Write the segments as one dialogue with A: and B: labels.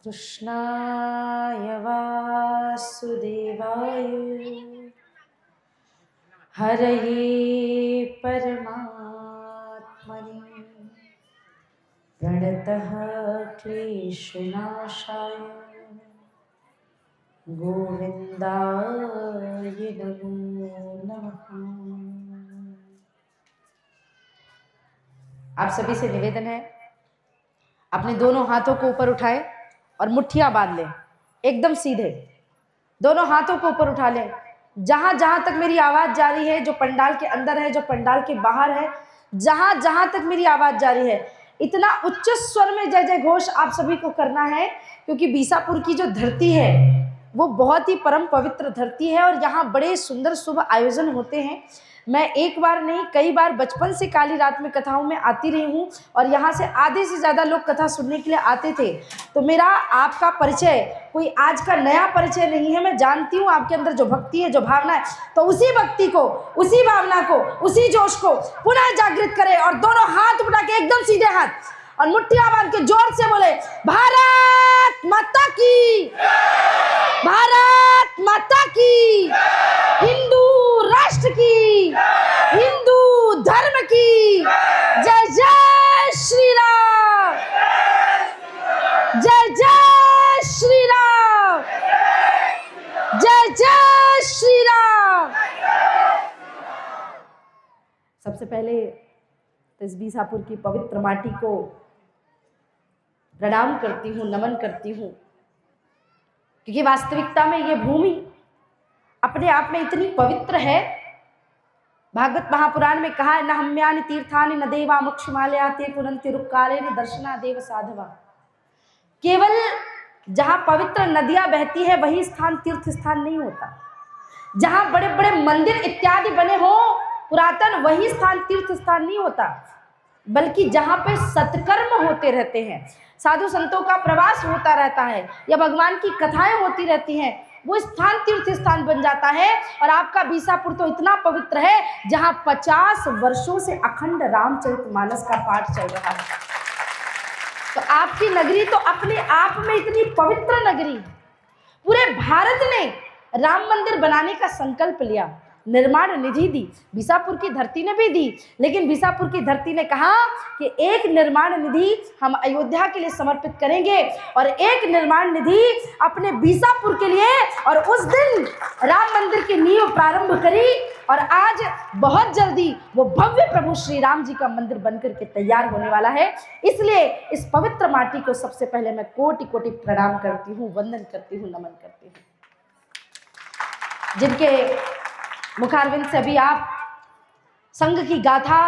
A: कृष्णाय वासुदेवाय हरये परमात्मने प्रणतः क्लेशनाशाय गोविन्दाय नमो नमः। आप सभी से निवेदन है, अपने दोनों हाथों को ऊपर उठाएं और मुट्ठियां बांध लें, एकदम सीधे दोनों हाथों को ऊपर उठा लें। जहां जहां तक मेरी आवाज जा रही है, जो पंडाल के अंदर है, जो पंडाल के बाहर है, जहां जहां तक मेरी आवाज जा रही है, इतना उच्च स्वर में जय जय घोष आप सभी को करना है, क्योंकि बीसापुर की जो धरती है वो बहुत ही परम पवित्र धरती है और यहाँ बड़े सुंदर शुभ आयोजन होते हैं। मैं एक बार नहीं, कई बार बचपन से काली रात में कथाओं में आती रही हूँ और यहाँ से आधे से ज़्यादा लोग कथा सुनने के लिए आते थे। तो मेरा आपका परिचय कोई आज का नया परिचय नहीं है। मैं जानती हूँ आपके अंदर जो भक्ति है, जो भावना है, तो उसी भक्ति को, उसी भावना को, उसी जोश को पुनः जागृत करें और दोनों हाथ उठा के एकदम सीधे हाथ और मुट्ठियां बांध के जोर से बोले, भारत माता की, भारत माता की, हिंदू राष्ट्र की, हिंदू धर्म की, जय जय श्री राम, जय जय श्री राम, जय जय श्री राम। सबसे पहले तो इस बीसापुर की पवित्र माटी को प्रणाम करती हूँ, नमन करती हूँ, क्योंकि वास्तविकता में ये भूमि अपने आप में इतनी पवित्र है। भागवत महापुराण में कहा है, न हम्यानि तीर्थानि न देवा मोक्षमालया ते पुनन्ति रुक्कालेन दर्शना देव साधवा। केवल जहां पवित्र नदियां बहती है वही स्थान तीर्थ स्थान नहीं होता। जहां बड़े बड़े मंदिर इत्यादि बने हो पुरातन, वही स्थान तीर्थ स्थान नहीं होता, बल्कि जहां पे सत्कर्म होते रहते हैं, साधु संतों का प्रवास होता रहता है या भगवान की कथाएं होती रहती हैं, वो स्थान तीर्थ स्थान बन जाता है। और आपका बीसापुर तो इतना पवित्र है जहां 50 वर्षों से अखंड रामचरितमानस का पाठ चल रहा है। तो आपकी नगरी तो अपने आप में इतनी पवित्र नगरी है। पूरे भारत ने राम मंदिर बनाने का संकल्प लिया, निर्माण निधि दी, बीसापुर की धरती ने भी दी, लेकिन बीसापुर की धरती ने कहा कि एक निर्माण निधि हम अयोध्या के लिए समर्पित करेंगे और एक निर्माण निधि अपने बीसापुर के लिए। और उस दिन राम मंदिर की नींव प्रारंभ करी और आज बहुत जल्दी वो भव्य प्रभु श्री राम जी का मंदिर बनकर के तैयार होने वाला है। इसलिए इस पवित्र माटी को सबसे पहले मैं कोटि कोटि प्रणाम करती हूँ, वंदन करती हूँ, नमन करती हूँ, जिनके मुखारविंद से अभी आप संघ की गाथा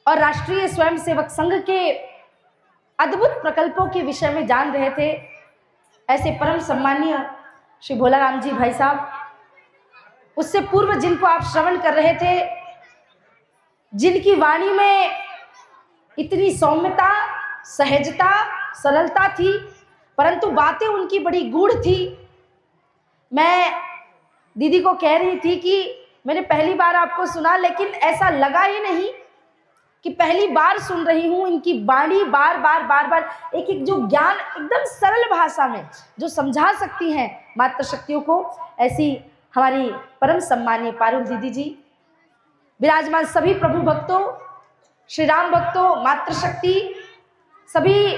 A: और राष्ट्रीय स्वयंसेवक संघ के अद्भुत प्रकल्पों के विषय में जान रहे थे। ऐसे परम सम्मानीय श्री भोलाराम जी भाई साहब, उससे पूर्व जिनको आप श्रवण कर रहे थे, जिनकी वाणी में इतनी सौम्यता, सहजता, सरलता थी, परंतु बातें उनकी बड़ी गूढ़ थी। मैं दीदी को कह रही थी कि मैंने पहली बार आपको सुना, लेकिन ऐसा लगा ही नहीं कि पहली बार सुन रही हूँ। इनकी वाणी बार बार एक एक जो ज्ञान एकदम सरल भाषा में जो समझा सकती हैं मातृ शक्तियों को, ऐसी हमारी परम सम्मानीय पारुल दीदी जी, विराजमान सभी प्रभु भक्तों, श्री राम भक्तों, मातृशक्ति, सभी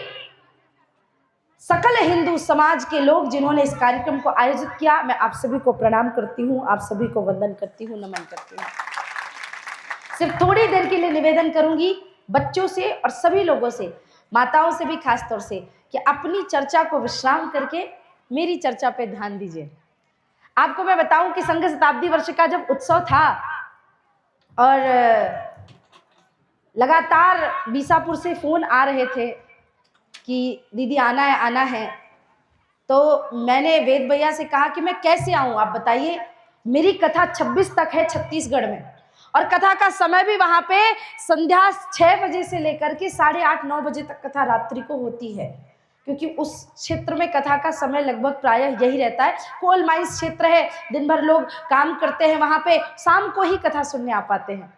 A: सकल हिंदू समाज के लोग जिन्होंने इस कार्यक्रम को आयोजित किया, मैं आप सभी को प्रणाम करती हूँ, आप सभी को वंदन करती हूँ, नमन करती हूँ। सिर्फ थोड़ी देर के लिए निवेदन करूंगी बच्चों से और सभी लोगों से, माताओं से भी खास तौर से, कि अपनी चर्चा को विश्राम करके मेरी चर्चा पे ध्यान दीजिए। आपको मैं बताऊं कि संघ शताब्दी वर्ष का जब उत्सव था और लगातार बीसापुर से फोन आ रहे थे कि दीदी आना है, तो मैंने वेद भैया से कहा कि मैं कैसे आऊं, आप बताइए। मेरी कथा 26 तक है छत्तीसगढ़ में, और कथा का समय भी वहां पे संध्या 6 बजे से लेकर के 8:30-9 बजे तक कथा रात्रि को होती है, क्योंकि उस क्षेत्र में कथा का समय लगभग प्रायः यही रहता है। कोल माइंस क्षेत्र है, दिन भर लोग काम करते हैं वहां पे, शाम को ही कथा सुनने आ पाते हैं।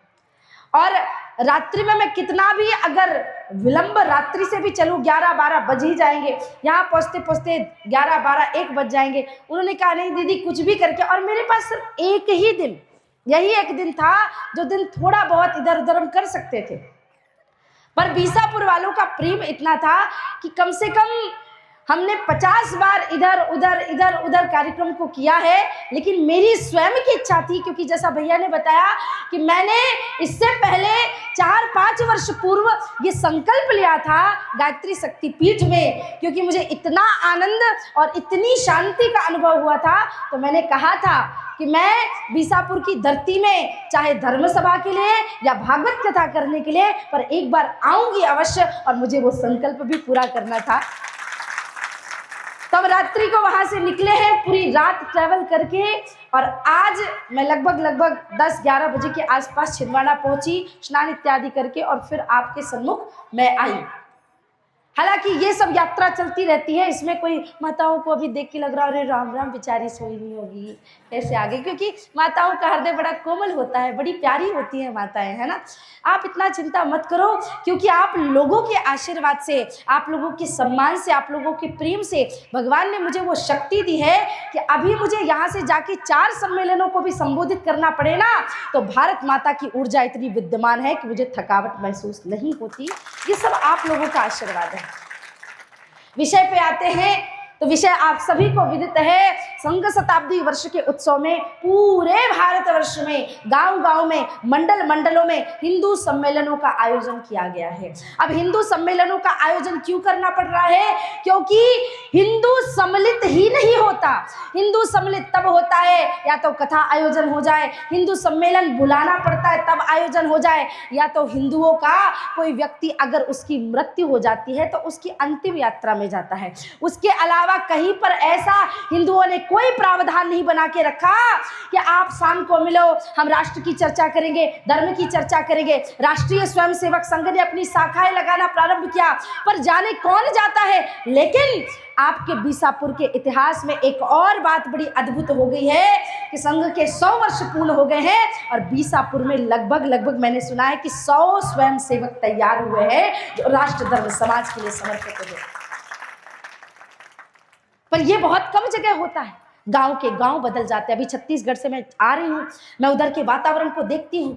A: और रात्रि में मैं कितना भी अगर विलंब रात्रि से भी चलूँ, 11-12 बज ही जाएंगे, यहाँ पहुँचते पहुँचते 11-12-1 बज जाएंगे। उन्होंने कहा नहीं दीदी कुछ भी करके, और मेरे पास सिर्फ एक ही दिन, यही एक दिन था जो दिन थोड़ा बहुत इधर उधर हम कर सकते थे। पर बीसापुर वालों का प्रेम इतना था कि कम से कम हमने 50 बार इधर उधर कार्यक्रम को किया है। लेकिन मेरी स्वयं की इच्छा थी, क्योंकि जैसा भैया ने बताया कि मैंने इससे पहले 4-5 वर्ष पूर्व ये संकल्प लिया था गायत्री शक्तिपीठ में, क्योंकि मुझे इतना आनंद और इतनी शांति का अनुभव हुआ था। तो मैंने कहा था कि मैं बीसापुर की धरती में चाहे धर्म सभा के लिए या भागवत कथा करने के लिए, पर एक बार आऊंगी अवश्य, और मुझे वो संकल्प भी पूरा करना था। तब रात्रि को वहां से निकले हैं, पूरी रात ट्रैवल करके, और आज मैं लगभग 10-11 बजे के आसपास छिंदवाड़ा पहुंची, स्नान इत्यादि करके, और फिर आपके सम्मुख मैं आई। हालांकि ये सब यात्रा चलती रहती है, इसमें कोई माताओं को अभी देख के लग रहा है अरे राम राम बेचारी सोई नहीं होगी कैसे आगे, क्योंकि माताओं का हृदय बड़ा कोमल होता है, बड़ी प्यारी होती है माताएं, है ना। आप इतना चिंता मत करो, क्योंकि आप लोगों के आशीर्वाद से, आप लोगों के सम्मान से, आप लोगों के प्रेम से भगवान ने मुझे वो शक्ति दी है कि अभी मुझे यहाँ से जाके 4 सम्मेलनों को भी संबोधित करना पड़े ना, तो भारत माता की ऊर्जा इतनी विद्यमान है कि मुझे थकावट महसूस नहीं होती। ये सब आप लोगों का आशीर्वाद है। विषय पे आते हैं तो विषय आप सभी को विदित है, संघ शताब्दी वर्ष के उत्सव में पूरे भारतवर्ष में गांव-गांव में, मंडलों में हिंदू सम्मेलनों का आयोजन किया गया है। अब हिंदू सम्मेलनों का आयोजन क्यों करना पड़ रहा है? क्योंकि हिंदू सम्मिलित ही नहीं होता। हिंदू सम्मिलित तब होता है या तो कथा आयोजन हो जाए, हिंदू सम्मेलन बुलाना पड़ता है तब आयोजन हो जाए, या तो हिंदुओं का कोई व्यक्ति अगर उसकी मृत्यु हो जाती है तो उसकी अंतिम यात्रा में जाता है। उसके अलावा कहीं पर ऐसा हिंदुओं ने कोई प्रावधान नहीं बना के रखा कि आप शाम को मिलो, हम राष्ट्र की चर्चा करेंगे, धर्म की चर्चा करेंगे। राष्ट्रीय स्वयंसेवक संघ ने अपनी शाखाएं लगाना प्रारंभ किया, पर जाने कौन जाता है। लेकिन आपके बीसापुर के इतिहास में एक और बात बड़ी अद्भुत हो गई है कि संघ के 100 वर्ष पूर्ण हो गए हैं, और बीसापुर में लगभग मैंने सुना है कि 100 स्वयंसेवक तैयार हुए हैं जो राष्ट्र धर्म समाज के लिए समर्पित हैं। पर ये बहुत कम जगह होता है, गांव के गांव बदल जाते हैं। अभी छत्तीसगढ़ से मैं आ रही हूँ, मैं उधर के वातावरण को देखती हूँ,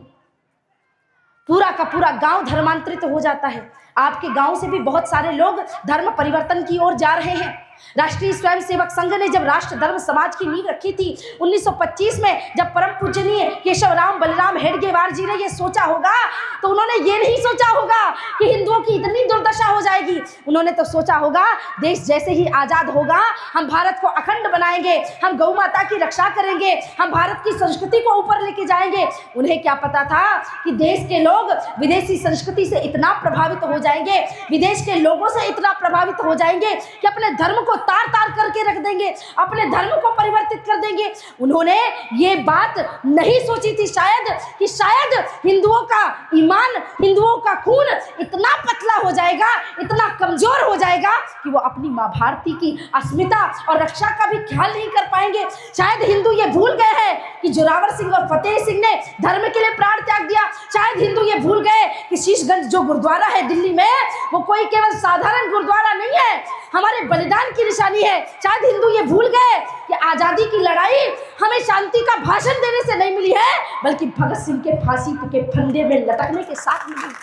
A: पूरा का पूरा गांव धर्मांतरित हो जाता है। आपके गांव से भी बहुत सारे लोग धर्म परिवर्तन की ओर जा रहे हैं। राष्ट्रीय स्वयंसेवक संघ ने जब राष्ट्र धर्म समाज की नींव रखी थी 1925 में, जब परम पूजनीय केशवराम बलराम हेडगेवार जी ने ये सोचा होगा, तो उन्होंने ये नहीं सोचा होगा कि हिंदुओं की इतनी दुर्दशा हो जाएगी। उन्होंने तो सोचा होगा देश जैसे ही आजाद होगा हम भारत को अखंड बनाएंगे, हम गौ माता की रक्षा करेंगे, हम भारत की संस्कृति को ऊपर लेके जाएंगे। उन्हें क्या पता था कि देश के लोग विदेशी संस्कृति से इतना प्रभावित हो जाएंगे, विदेश के लोगों से इतना प्रभावित हो जाएंगे कि अपने धर्म को तार करके रख देंगे, अपने धर्म को परिवर्तित कर देंगे। उन्होंने ये बात नहीं सोची थी शायद कि शायद हिंदुओं का ईमान, हिंदुओं का खून इतना पतला हो जाएगा, इतना कमजोर हो जाएगा कि वो अपनी मां भारती की अस्मिता और रक्षा का भी ख्याल नहीं कर पाएंगे। शायद हिंदू ये भूल गए हैं कि जोरावर सिंह और फतेह सिंह ने धर्म के लिए प्राण त्याग दिया। शायद हिंदू ये भूल गए कि शीशगंज जो गुरुद्वारा है दिल्ली में, वो कोई केवल साधारण गुरुद्वारा नहीं है, हमारे बलिदान की निशानी है। शायद हिंदू ये भूल गए कि आजादी की लड़ाई हमें शांति का भाषण देने से नहीं मिली है, बल्कि भगत सिंह के फांसी के फंदे में लटकने के साथ मिली।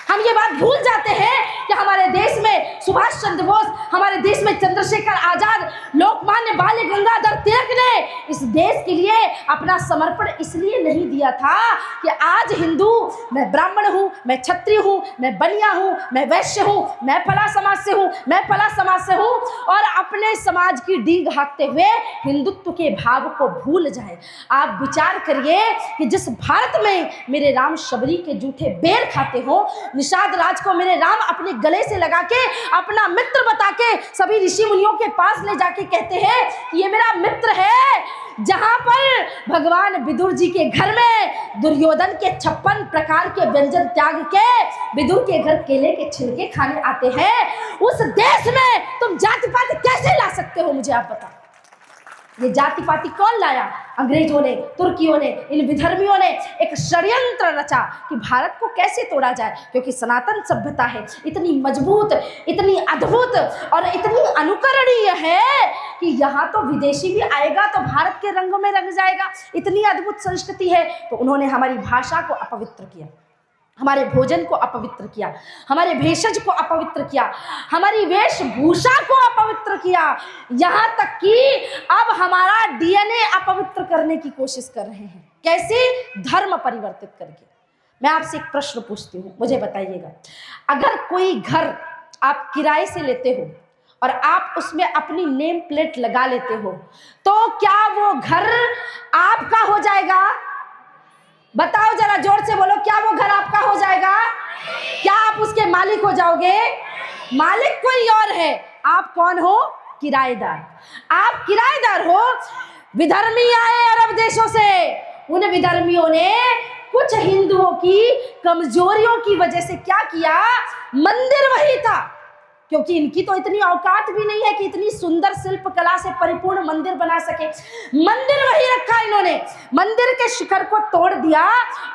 A: हम ये बात भूल जाते हैं कि हमारे देश में सुभाष चंद्र बोस, हमारे देश में चंद्रशेखर आजाद, लोकमान्य बाल गंगाधर तिलक ने इस देश के लिए अपना समर्पण इसलिए नहीं दिया था कि आज हिंदू, मैं ब्राह्मण हूँ, मैं क्षत्रिय हूँ, मैं बनिया हूँ, मैं वैश्य हूँ, मैं फला समाज से हूँ, मैं फला समाज से हूँ, और अपने समाज की डींग हाँकते हुए हिंदुत्व के भाव को भूल जाए। आप विचार करिए कि जिस भारत में मेरे राम शबरी के जूठे बेर खाते हो, निषाद राज को मेरे राम अपने गले से लगा के अपना मित्र बता के सभी ऋषि मुनियों के पास ले जाके कहते हैं कि ये मेरा मित्र है। जहां पर भगवान विदुर जी के घर में दुर्योधन के 56 प्रकार के व्यंजन त्याग के विदुर के घर केले के छिलके खाने आते हैं, उस देश में तुम जाति पात कैसे ला सकते हो? मुझे आप बताओ। ये जाति पाति कौन लाया? अंग्रेजों ने, तुर्कियों ने, इन विधर्मियों ने एक षड्यंत्र रचा कि भारत को कैसे तोड़ा जाए, क्योंकि सनातन सभ्यता है इतनी मजबूत, इतनी अद्भुत और इतनी अनुकरणीय है कि यहाँ तो विदेशी भी आएगा तो भारत के रंगों में रंग जाएगा। इतनी अद्भुत संस्कृति है। तो उन्होंने हमारी भाषा को अपवित्र किया, हमारे भोजन को अपवित्र किया, हमारे भेषज को अपवित्र किया, हमारी वेशभूषा को अपवित्र किया, यहाँ तक कि अब हमारा डीएनए अपवित्र करने की कोशिश कर रहे हैं। कैसे? धर्म परिवर्तित करके। मैं आपसे एक प्रश्न पूछती हूँ, मुझे बताइएगा, अगर कोई घर आप किराए से लेते हो और आप उसमें अपनी नेम प्लेट लगा लेते हो, तो क्या वो घर आपका हो जाएगा? बताओ जरा जोर से बोलो, क्या वो घर आपका हो जाएगा? क्या आप उसके मालिक हो जाओगे? मालिक कोई और है, आप कौन हो? किराएदार। आप किराएदार हो। विधर्मी आए अरब देशों से, उन विधर्मियों ने कुछ हिंदुओं की कमजोरियों की वजह से क्या किया? मंदिर वही था, क्योंकि इनकी तो इतनी औकात भी नहीं है कि इतनी सुंदर शिल्प कला से परिपूर्ण मंदिर बना सके। मंदिर वही रखा इन्होंने, मंदिर के शिखर को तोड़ दिया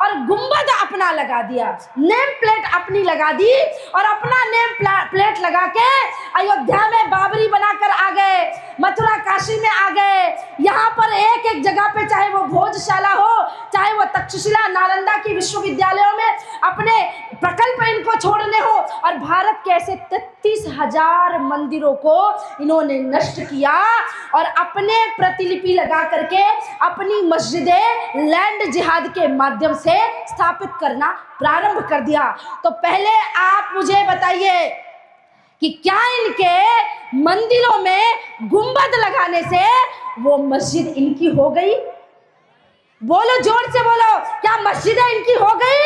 A: और गुंबद अपना लगा दिया, नेम प्लेट अपनी लगा दी और अपना नेम प्लेट लगा के अयोध्या में बाबरी बनाकर आ गए, मथुरा काशी में आ गए। यहाँ पर एक एक जगह पे, चाहे वो भोजशाला हो, चाहे वो तक्षशिला नालंदा की विश्वविद्यालयों में अपने प्रकल्प इनको छोड़ने हो, और भारत के ऐसे 33,000 मंदिरों को इन्होंने नष्ट किया और अपने प्रतिलिपि लगा करके अपनी मस्जिदें लैंड जिहाद के माध्यम से स्थापित करना प्रारंभ कर दिया। तो पहले आप मुझे बताइए कि क्या इनके मंदिरों में गुंबद लगाने से वो मस्जिद इनकी हो गई? बोलो, जोर से बोलो, क्या मस्जिदें इनकी हो गई?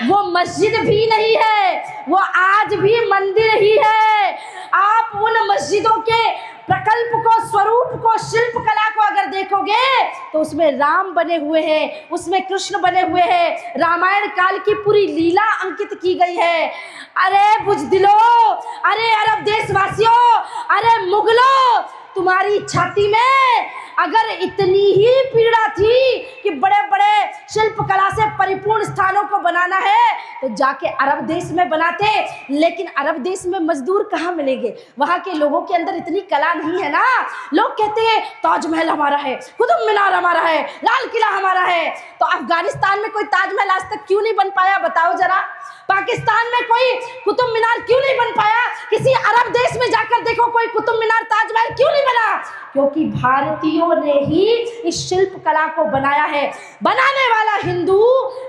A: वो मस्जिद भी नहीं है, वो आज भी मंदिर ही है। आप उन मस्जिदों के प्रकल्प को, स्वरूप को, शिल्प कला को अगर देखोगे तो उसमें राम बने हुए हैं, उसमें कृष्ण बने हुए हैं, रामायण काल की पूरी लीला अंकित की गई है। अरे बुजदिलो, अरे अरब देशवासियों, अरे मुगलों, तुम्हारी छाती में अगर इतनी ही पीड़ा थी कि बड़े बड़े शिल्प कला से परिपूर्ण स्थानों को बनाना है तो जाके अरब देश में बनाते। लेकिन अरब देश में मजदूर कहाँ मिलेंगे? वहाँ के लोगों के अंदर इतनी कला नहीं है ना। लोग कहते हैं ताजमहल हमारा है, कुतुब मीनार हमारा है, लाल किला हमारा है। तो अफगानिस्तान में कोई ताजमहल आज तक क्यों नहीं बन पाया? बताओ जरा। पाकिस्तान में कोई कुतुब मीनार क्यों नहीं बन पाया? किसी अरब देश में जाकर देखो, कोई कुतुब मीनार, ताजमहल क्यों नहीं बना? क्योंकि भारतीयों ने ही इस शिल्प कला को बनाया है। बनाने वाला हिंदू,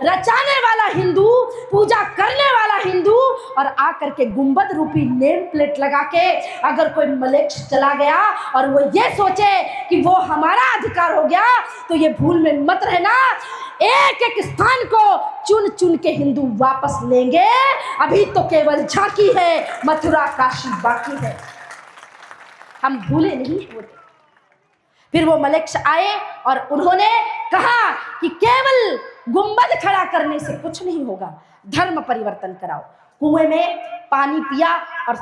A: रचाने वाला हिंदू, पूजा करने वाला हिंदू, और आकर के गुंबद रूपी नेम प्लेट लगा के अगर कोई मलेच्छ चला गया और वो ये सोचे कि वो हमारा अधिकार हो गया, तो ये भूल में मत रहना, एक एक स्थान को चुन चुन के हिंदू वापस लेंगे। अभी तो केवल झांकी है, मथुरा काशी बाकी है। हम भूले नहीं होते। फिर वो मलेच्छ आए और उन्होंने कहा कि केवल गुंबद खड़ा करने से कुछ नहीं होगा, धर्म परिवर्तन कराओ। कुएं में पानी पिया और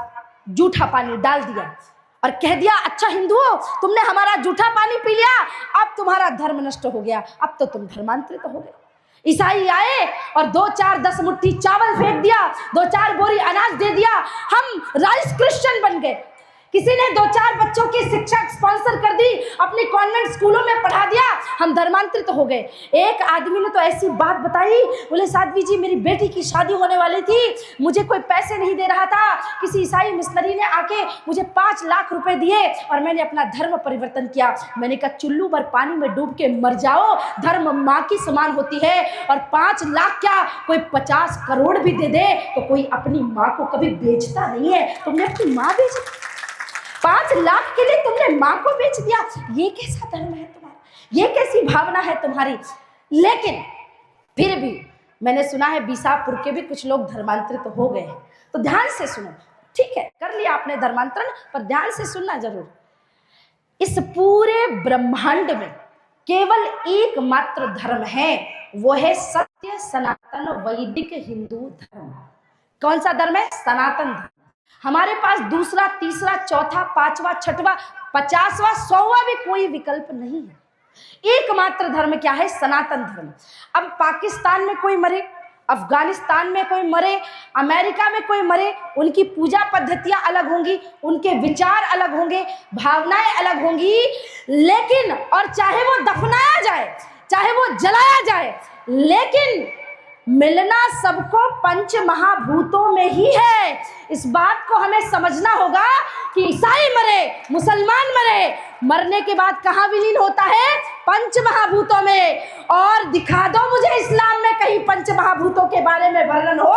A: जूठा पानी डाल दिया और कह दिया, अच्छा हिंदुओं, तुमने हमारा जूठा पानी पी लिया, अब तुम्हारा धर्म नष्ट हो गया, अब तो तुम धर्मांतरित हो गए। ईसाई आए और 2-4 10 मुट्ठी चावल फेंक दिया, 2-4 बोरी अनाज दे दिया, हम राइस क्रिश्चियन बन गए। किसी ने 2-4 बच्चों की शिक्षा स्पॉन्सर कर दी, अपने कॉन्वेंट स्कूलों में पढ़ा दिया, हम धर्मांतरित हो गए। एक आदमी ने तो ऐसी बात बताई, बोले साध्वी जी, मेरी बेटी की शादी होने वाली थी, मुझे कोई पैसे नहीं दे रहा था, किसी ईसाई मिशनरी ने आके मुझे 5 लाख रुपए दिए और मैंने अपना धर्म परिवर्तन किया। मैंने कहा, चुल्लू भर पानी में डूब के मर जाओ, धर्म माँ की समान होती है, और 5 लाख क्या, कोई 50 करोड़ भी दे दे तो कोई अपनी माँ को कभी बेचता नहीं है। तुमने अपनी माँ बेची, 5 लाख के लिए तुमने माँ को बेच दिया। ये कैसा धर्म है तुम्हारा? ये कैसी भावना है तुम्हारी? लेकिन फिर भी मैंने सुना है बीसापुर के भी कुछ लोग धर्मांतरित हो गए हैं। तो ध्यान से सुनो, ठीक है, कर लिया आपने धर्मांतरण, पर ध्यान से सुनना जरूर। इस पूरे ब्रह्मांड में केवल एकमात्र धर्म है, वो है सत्य सनातन वैदिक हिंदू धर्म। कौन सा धर्म है? सनातन धर्म। हमारे पास दूसरा, तीसरा, चौथा, पांचवा, छठवा, 50वां, 100वां भी कोई विकल्प नहीं है। एकमात्र धर्म क्या है? सनातन धर्म। अब पाकिस्तान में कोई मरे, अफगानिस्तान में कोई मरे, अमेरिका में कोई मरे, उनकी पूजा पद्धतियां अलग होंगी, उनके विचार अलग होंगे, भावनाएं अलग होंगी, लेकिन और चाहे वो दफनाया जाए, चाहे वो जलाया जाए, लेकिन मिलना सबको पंच महाभूतों में ही है। इस बात को हमें समझना होगा कि ईसाई मरे, मुसलमान मरे, मरने के बाद कहाँ विलीन होता है? पंच महाभूतों में। और दिखा दो मुझे इस्लाम में कहीं पंच महाभूतों के बारे में वर्णन हो,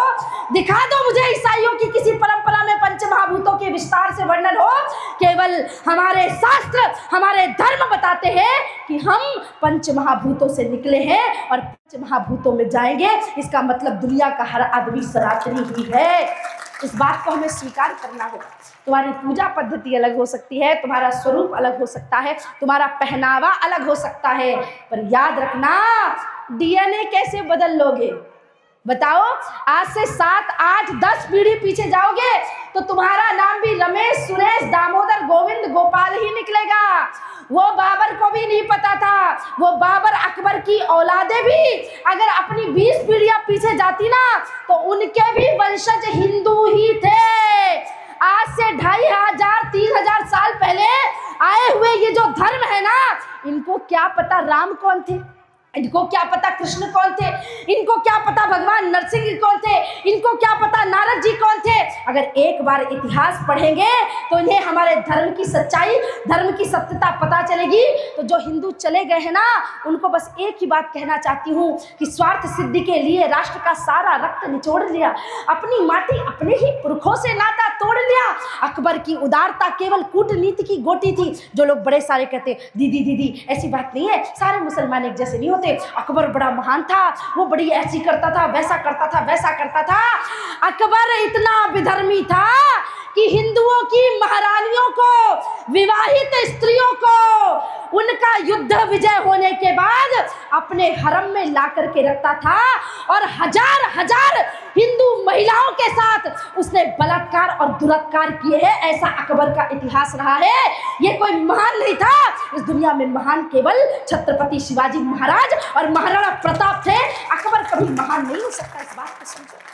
A: दिखा दो मुझे ईसाइयों की किसी परंपरा में पंच महाभूतों के विस्तार से वर्णन हो। केवल हमारे शास्त्र, हमारे धर्म बताते हैं कि हम पंच महाभूतों से निकले हैं और पंच महाभूतों में जाएंगे। इसका मतलब दुनिया का हर आदमी सनातनी ही है। इस बात को हमें स्वीकार करना होगा। तुम्हारी पूजा पद्धति अलग हो सकती है, तुम्हारा स्वरूप अलग हो सकता है, तुम्हारा पहनावा अलग हो सकता है, पर याद रखना डीएनए कैसे बदल लोगे? बताओ, आज से 7, 8, 10 पीढ़ी पीछे जाओगे तो तुम्हारा नाम भी रमेश, सुरेश, दामोदर, गोविंद, गोपाल ही निकलेगा। वो बाबर को भी नहीं पता था, वो बाबर अकबर की औलादे भी अगर अपनी 20 पीढ़ियां पीछे जाती ना तो उनके भी वंशज हिंदू ही थे। आज से 2500, 3000 साल पहले आए हुए ये जो धर्म है ना, इनको क्या पता राम कौन थे, इनको क्या पता कृष्ण कौन थे, इनको क्या पता भगवान नरसिंह कौन थे, इनको क्या पता नारद जी कौन थे। अगर एक बार इतिहास पढ़ेंगे तो इन्हें हमारे धर्म की सच्चाई, धर्म की सत्यता पता चलेगी। तो जो हिंदू चले गए हैं ना, उनको बस एक ही बात कहना चाहती हूँ कि स्वार्थ सिद्धि के लिए राष्ट्र का सारा रक्त निचोड़ लिया, अपनी माटी अपने ही पुरखों से नाता तोड़ लिया। अकबर की उदारता केवल कूटनीति की गोटी थी। जो लोग बड़े सारे कहते दीदी दीदी, ऐसी बात नहीं है, सारे मुसलमान एक जैसे नहीं होते। अकबर बड़ा महान था, वो बड़ी ऐसी करता था, वैसा करता था, वैसा करता था। अकबर इतना विधर्मी था कि हिंदुओं की महारानियों को, विवाहित स्त्रियों को उनका युद्ध विजय होने के बाद अपने हरम में ला करके रखता था और हजार हजार हिंदू महिलाओं के साथ उसने बलात्कार और दुरात्कार किए हैं। ऐसा अकबर का इतिहास रहा है। ये कोई महान नहीं था। इस दुनिया में महान केवल छत्रपति शिवाजी महाराज और महाराणा प्रताप थे। अकबर कभी महान नहीं हो सकता, इस बात को समझो।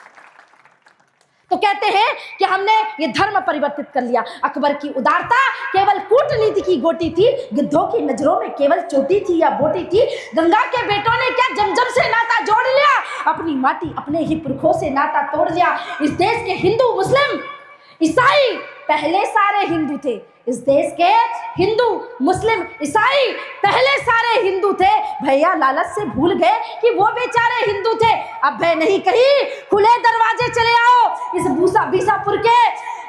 A: तो कहते हैं कि हमने ये धर्म परिवर्तित कर लिया। अकबर की उदारता केवल कूटनीति की गोटी थी, गिद्धों की नजरों में केवल चोटी थी या बोटी थी। गंगा के बेटों ने क्या जमजम से नाता जोड़ लिया, अपनी माटी अपने ही पुरखों से नाता तोड़ लिया। इस देश के हिंदू, मुस्लिम, ईसाई पहले सारे हिंदू थे। इस देश के हिंदू, मुस्लिम, ईसाई पहले सारे हिंदू थे। भैया लालच से भूल गए कि वो बेचारे हिंदू थे। अब भय नहीं कहीं, खुले दरवाजे चले आओ। इस बीसापुर के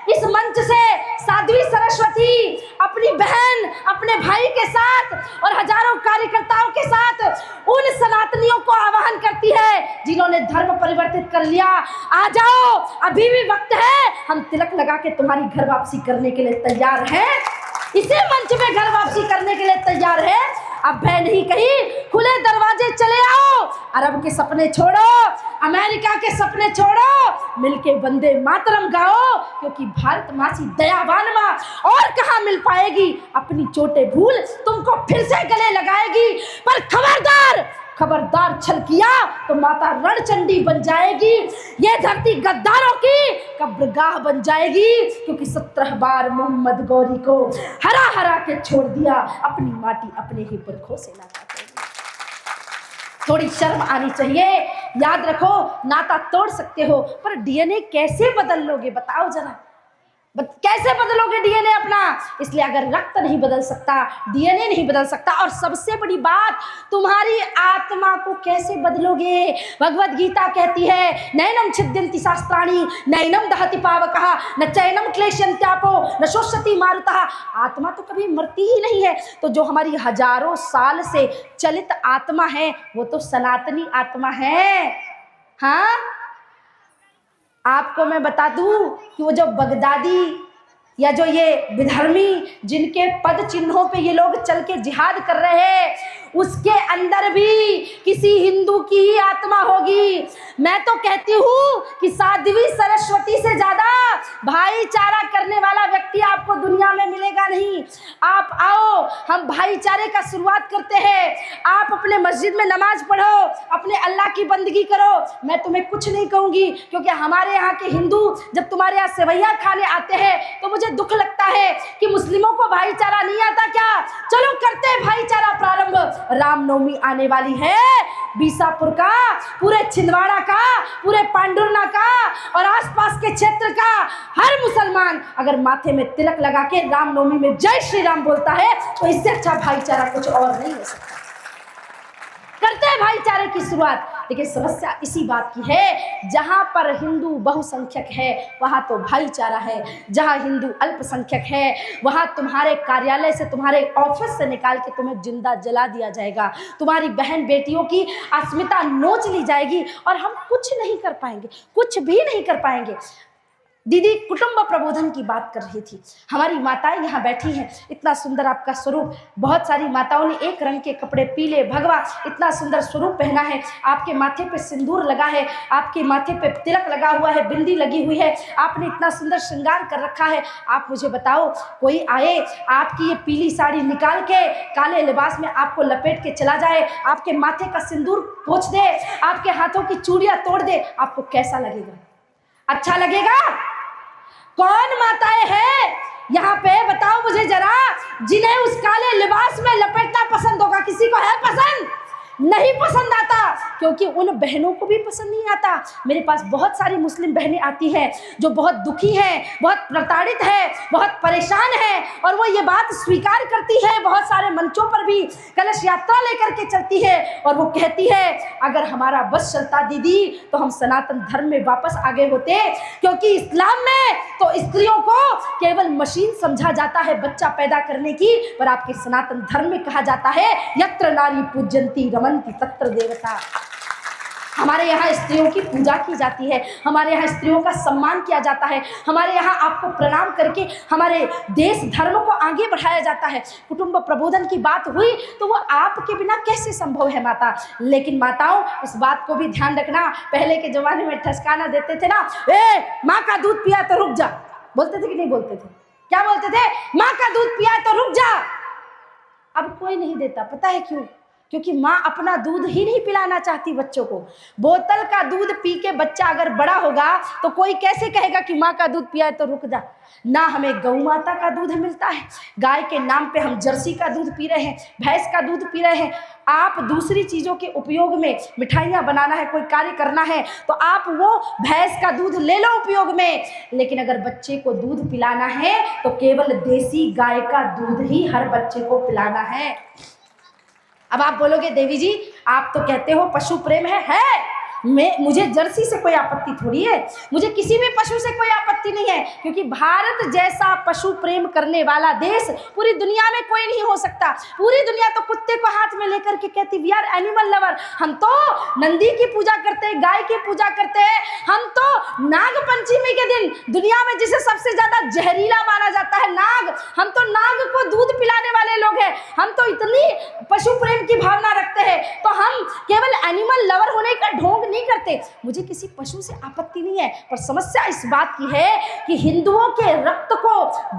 A: इस मंच से साध्वी सरस्वती अपनी बहन, अपने भाई के साथ और हजारों कार्यकर्ताओं के साथ उन सनातनियों को आह्वान करती है जिन्होंने धर्म परिवर्तित कर लिया। आ जाओ, अभी भी वक्त है, हम तिलक लगा के तुम्हारी घर वापसी करने के लिए तैयार हैं। इसी मंच में घर वापसी करने के लिए तैयार है। अब भय नहीं कहीं, खुले दरवाजे चले आओ। अरब के सपने छोड़ो, अमेरिका के सपने छोड़ो, मिलके वंदे मातरम गाओ, क्योंकि भारत माँ सी दयावान माँ और कहाँ मिल पाएगी। अपनी चोटें भूल तुमको फिर से गले लगाएगी। पर खबरदार, खबरदार छल किया तो माता रणचंडी बन जाएगी। ये धरती गद्दारों की कब्रगाह बन जाएगी, क्योंकि 17 बार मोहम्मद गौरी को हरा हरा के छोड़ दिया। अपनी माटी अपने ही पुरखों से नाता तोड़। थोड़ी शर्म आनी चाहिए। याद रखो, नाता तोड़ सकते हो पर डीएनए कैसे बदल लोगे? बताओ जरा, कैसे बदलोगे डीएनए अपना? इसलिए अगर रक्त नहीं बदल सकता, डीएनए नहीं बदल सकता, और सबसे बड़ी बात, तुम्हारी आत्मा को कैसे बदलोगे? भगवद गीता कहती है, नैनम छिद्यन्ति शास्त्राणि नैनम दहति पावकः न चैनम क्लेशयन्त्यापो न शोषयति मारुतः। आत्मा तो कभी मरती ही नहीं है। तो जो हमारी हजारों साल से चलित आत्मा है वो तो सनातनी आत्मा है। हाँ, आपको मैं बता दूं कि वो जो बगदादी या जो ये विधर्मी जिनके पद चिन्हों पे ये लोग चल के जिहाद कर रहे हैं, उसके अंदर भी किसी हिंदू की ही आत्मा होगी। मैं तो कहती हूँ कि साध्वी सरस्वती से ज्यादा भाईचारा करने वाला व्यक्ति आपको दुनिया में मिलेगा नहीं। आप आओ, हम भाईचारे का शुरुआत करते हैं। आप अपने मस्जिद में नमाज पढ़ो, अपने अल्लाह की बंदगी करो, मैं तुम्हें कुछ नहीं कहूंगी, क्योंकि हमारे यहाँ के हिंदू जब तुम्हारे यहाँ सेवैया खाने आते हैं तो मुझे दुख लगता है कि मुस्लिमों को भाईचारा नहीं आता क्या। चलो करते हैं भाईचारा प्रारंभ। रामनवमी आने वाली है, बीसापुर का, पूरे छिंदवाड़ा का, पूरे पांडुरना का और आसपास के क्षेत्र का हर मुसलमान अगर माथे में तिलक लगा के रामनवमी में जय श्री राम बोलता है तो इससे अच्छा भाईचारा कुछ और नहीं हो सकता। करते हैं भाईचारे की शुरुआत। लेकिन समस्या इसी बात की है, जहां पर हिंदू बहुसंख्यक है वहां तो भाईचारा है, जहां हिंदू अल्पसंख्यक है वहां तुम्हारे कार्यालय से, तुम्हारे ऑफिस से निकाल के तुम्हें जिंदा जला दिया जाएगा, तुम्हारी बहन बेटियों की अस्मिता नोच ली जाएगी और हम कुछ नहीं कर पाएंगे, कुछ भी नहीं कर पाएंगे। दीदी कुटुंब प्रबोधन की बात कर रही थी। हमारी माताएं यहाँ बैठी हैं, इतना सुंदर आपका स्वरूप, बहुत सारी माताओं ने एक रंग के कपड़े, पीले भगवा, इतना सुंदर स्वरूप पहना है, आपके माथे पे सिंदूर लगा है, आपके माथे पे तिलक लगा हुआ है, बिंदी लगी हुई है, आपने इतना सुंदर श्रृंगार कर रखा है। आप मुझे बताओ, कोई आए आपकी ये पीली साड़ी निकाल के काले लिबास में आपको लपेट के चला जाए, आपके माथे का सिंदूर पोंछ दे, आपके हाथों की चूड़ियां तोड़ दे, आपको कैसा लगेगा? अच्छा लगेगा? कौन माताएं हैं यहाँ पे बताओ मुझे जरा, जिन्हें उस काले लिबास में लपेटना पसंद होगा? किसी को है पसंद? नहीं पसंद आता, क्योंकि उन बहनों को भी पसंद नहीं आता। मेरे पास बहुत सारी मुस्लिम बहनें आती हैं जो बहुत दुखी हैं, बहुत प्रताड़ित है, बहुत परेशान है, और वो ये बात स्वीकार करती है, बहुत सारे मंचों पर भी कलश यात्रा लेकर के चलती है और वो कहती है अगर हमारा बस चलता दीदी तो हम सनातन धर्म में वापस आ गए होते, क्योंकि इस्लाम में तो स्त्रियों को केवल मशीन समझा जाता है बच्चा पैदा करने की, पर आपके सनातन धर्म में कहा जाता है यत्र नारी पूज्यन्ति रमन्ति तत्र देवता। हमारे यहाँ स्त्रियों की पूजा की जाती है, हमारे यहाँ स्त्रियों का सम्मान किया जाता है, हमारे यहाँ आपको प्रणाम करके हमारे देश धर्म को आगे बढ़ाया जाता है। कुटुंब प्रबोधन की बात हुई तो वो आपके बिना कैसे संभव है माता? लेकिन माताओं इस बात को भी ध्यान रखना, पहले के जमाने में ठसकाना देते थे ना, ए माँ का दूध पिया तो रुक जा, बोलते थे कि नहीं बोलते थे? क्या बोलते थे? माँ का दूध पिया तो रुक जा। अब कोई नहीं देता, पता है क्यों? क्योंकि माँ अपना दूध ही नहीं पिलाना चाहती बच्चों को। बोतल का दूध पी के बच्चा अगर बड़ा होगा तो कोई कैसे कहेगा कि माँ का दूध पिया है तो रुक जा। ना हमें गौ माता का दूध मिलता है, गाय के नाम पे हम जर्सी का दूध पी रहे हैं, भैंस का दूध पी रहे हैं। आप दूसरी चीज़ों के उपयोग में, मिठाइयाँ बनाना है, कोई कार्य करना है तो आप वो भैंस का दूध ले लो उपयोग में, लेकिन अगर बच्चे को दूध पिलाना है तो केवल देसी गाय का दूध ही हर बच्चे को पिलाना है। अब आप बोलोगे देवी जी आप तो कहते हो पशु प्रेम है मुझे जर्सी से कोई आपत्ति थोड़ी है, मुझे किसी भी पशु से कोई आपत्ति नहीं है, क्योंकि भारत जैसा पशु प्रेम करने वाला देश पूरी दुनिया में कोई नहीं हो सकता। पूरी दुनिया तो कुत्ते को हाथ में लेकर के कहती वी आर एनिमल लवर। हम तो नंदी की पूजा करते हैं, गाय की पूजा करते हैं, हम तो नाग पंचमी के दिन दुनिया में जिसे सबसे ज्यादा जहरीला माना जाता है नाग, हम तो नाग को दूध पिलाने वाले लोग हैं। हम तो इतनी पशु प्रेम की भावना रखते हैं, तो हम केवल एनिमल लवर होने का ढोंग नहीं करते। मुझे किसी पशु से आपत्ति नहीं है, पर समस्या इस बात की है कि हिंदुओं के रक्त को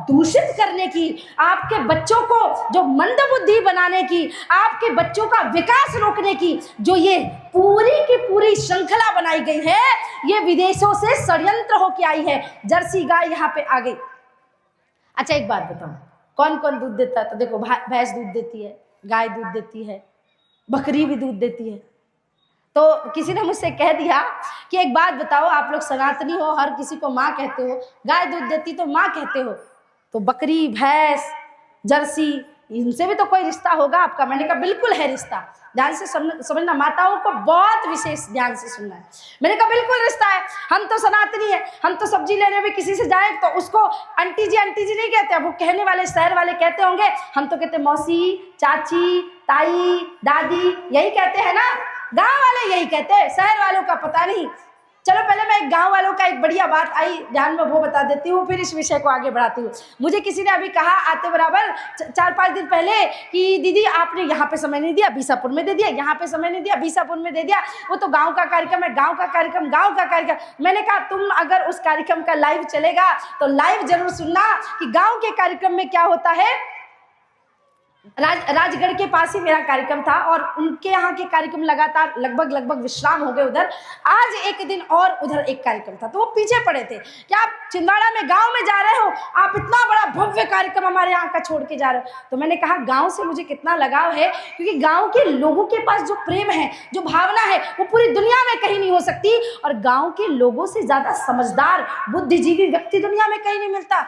A: दूषित करने की, आपके बच्चों को जो मंदबुद्धि बनाने की, आपके बच्चों का विकास रोकने की जो ये पूरी की पूरी श्रृंखला बनाई गई है, ये विदेशों से षड्यंत्र होके आई है। जर्सी गाय यहाँ पे आ गई। अच्छा एक बात बताओ, कौन कौन दूध देता है? तो देखो भैंस दूध देती है, गाय दूध देती है, बकरी भी दूध देती है। तो किसी ने मुझसे कह दिया कि एक बात बताओ, आप लोग सनातनी हो, हर किसी को माँ कहते हो, गाय दूध देती तो माँ कहते हो, तो बकरी भैंस जर्सी इनसे भी तो कोई रिश्ता होगा आपका? मैंने कहा बिल्कुल है रिश्ता, ध्यान से समझना, माताओं को बहुत विशेष ध्यान से सुनना है। मैंने कहा बिल्कुल रिश्ता है, हम तो सनातनी है, हम तो सब्जी लेने भी किसी से जाए तो उसको आंटी जी नहीं कहते, वो कहने वाले शहर वाले कहते होंगे, हम तो कहते मौसी, चाची, ताई, दादी, यही कहते हैं ना, गाँव वाले यही कहते हैं, शहर वालों का पता नहीं। चलो पहले मैं एक गांव वालों का एक बढ़िया बात आई ध्यान में, वो बता देती हूँ, फिर इस विषय को आगे बढ़ाती हूँ। मुझे किसी ने अभी कहा आते बराबर 4-5 दिन पहले कि दीदी आपने यहाँ पे समय नहीं दिया, बीसापुर में दे दिया, यहाँ पे समय नहीं दिया, बीसापुर में दे दिया, वो तो गांव का कार्यक्रम है, गांव का कार्यक्रम, गांव का कार्यक्रम। मैंने कहा तुम अगर उस कार्यक्रम का लाइव चलेगा तो लाइव जरूर सुनना कि गांव के कार्यक्रम में क्या होता है। राजगढ़ के पास ही मेरा कार्यक्रम था और उनके यहाँ के कार्यक्रम लगातार लगभग विश्राम हो गए उधर। आज एक दिन और उधर एक कार्यक्रम था तो वो पीछे पड़े थे कि आप छिंदवाड़ा में गांव में जा रहे हो, आप इतना बड़ा भव्य कार्यक्रम हमारे यहाँ का छोड़ के जा रहे हो। तो मैंने कहा गांव से मुझे कितना लगाव है, क्योंकि गांव के लोगों के पास जो प्रेम है, जो भावना है, वो पूरी दुनिया में कहीं नहीं हो सकती। और गाँव के लोगों से ज्यादा समझदार बुद्धिजीवी व्यक्ति दुनिया में कहीं नहीं मिलता।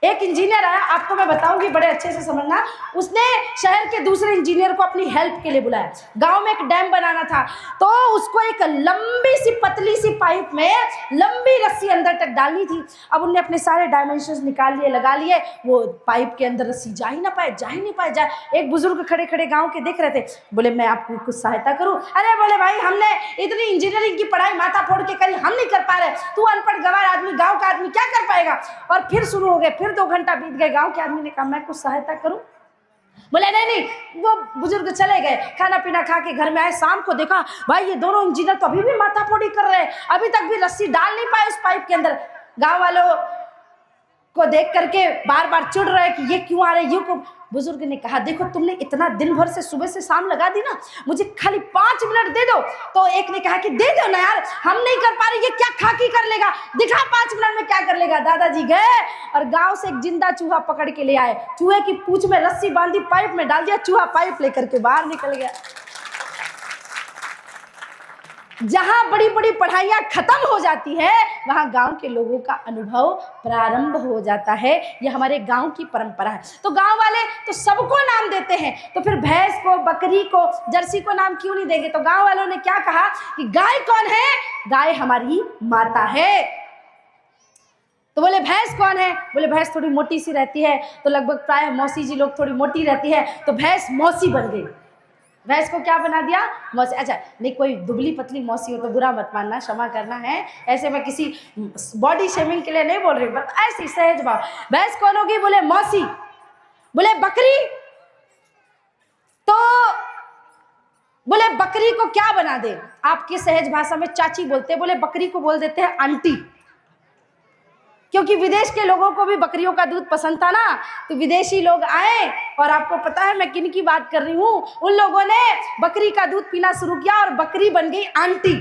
A: एक इंजीनियर आया, आपको मैं बताऊंगी बड़े अच्छे से समझना। उसने शहर के दूसरे इंजीनियर को अपनी हेल्प के लिए बुलाया। गांव में एक डैम बनाना था तो उसको एक लंबी सी पतली सी पाइप में लंबी रस्सी अंदर तक डालनी थी। अब उनने अपने सारे डायमेंशंस निकाल लिए, लगा लिए, वो पाइप के अंदर रस्सी जा ही ना पाए। एक बुजुर्ग खड़े खड़े गाँव के देख रहे थे, बोले मैं आपकी कुछ सहायता करूँ? अरे बोले भाई हमने इतनी इंजीनियरिंग की पढ़ाई माथा फोड़ के करी, हम नहीं कर पा रहे, तू अनपढ़ गंवार आदमी, गाँव का आदमी क्या कर पाएगा? और फिर शुरू हो गए, फिर 2 घंटा बीत गए। गांव के आदमी ने कहा मैं कुछ सहायता करूं? बोले नहीं। वो बुजुर्ग चले गए, खाना पीना खा के घर में आए। शाम को देखा भाई ये दोनों इंजीनियर तो अभी भी माथाफोड़ी कर रहे हैं, अभी तक भी रस्सी डाल नहीं पाए उस पाइप के अंदर। गांव वालों को देख करके बार बार चिढ़ रहे कि ये क्यों आ रहे, ये क्यों। बुजुर्ग ने कहा देखो तुमने इतना दिन भर से सुबह से शाम लगा दी ना, मुझे खाली 5 मिनट दे दो। तो एक ने कहा कि दे दो ना यार, हम नहीं कर पा रहे, ये क्या खाकी कर लेगा, दिखा 5 मिनट में क्या कर लेगा। दादाजी गए और गांव से एक जिंदा चूहा पकड़ के ले आए। चूहे की पूंछ में रस्सी बांधी, पाइप में डाल दिया, चूहा पाइप लेकर के बाहर निकल गया। जहां बड़ी बड़ी पढ़ाइयां खत्म हो जाती है वहां गांव के लोगों का अनुभव प्रारंभ हो जाता है। ये हमारे गांव की परंपरा है। तो गांव वाले तो सबको नाम देते हैं, तो फिर भैंस को, बकरी को, जर्सी को नाम क्यों नहीं देंगे? तो गांव वालों ने क्या कहा कि गाय कौन है? गाय हमारी माता है। तो बोले भैंस कौन है? बोले भैंस थोड़ी मोटी सी रहती है, तो लगभग प्राय मौसी जी लोग थोड़ी मोटी रहती है, तो भैंस मौसी बन गई। भैंस को क्या बना दिया? मौसी। अच्छा नहीं, कोई दुबली पतली मौसी हो तो बुरा मत मानना, क्षमा करना है, ऐसे मैं किसी बॉडी शेमिंग के लिए नहीं बोल रही, बट ऐसी सहज भाव। भैंस कौन होगी? बोले मौसी। बोले बकरी? तो बोले बकरी को क्या बना दे? आपकी सहज भाषा में चाची बोलते हैं, बोले बकरी को बोल देते हैं आंटी, क्योंकि विदेश के लोगों को भी बकरियों का दूध पसंद था ना। तो विदेशी लोग आए और आपको पता है मैं किन की बात कर रही हूँ, उन लोगों ने बकरी का दूध पीना शुरू किया और बकरी बन गई आंटी।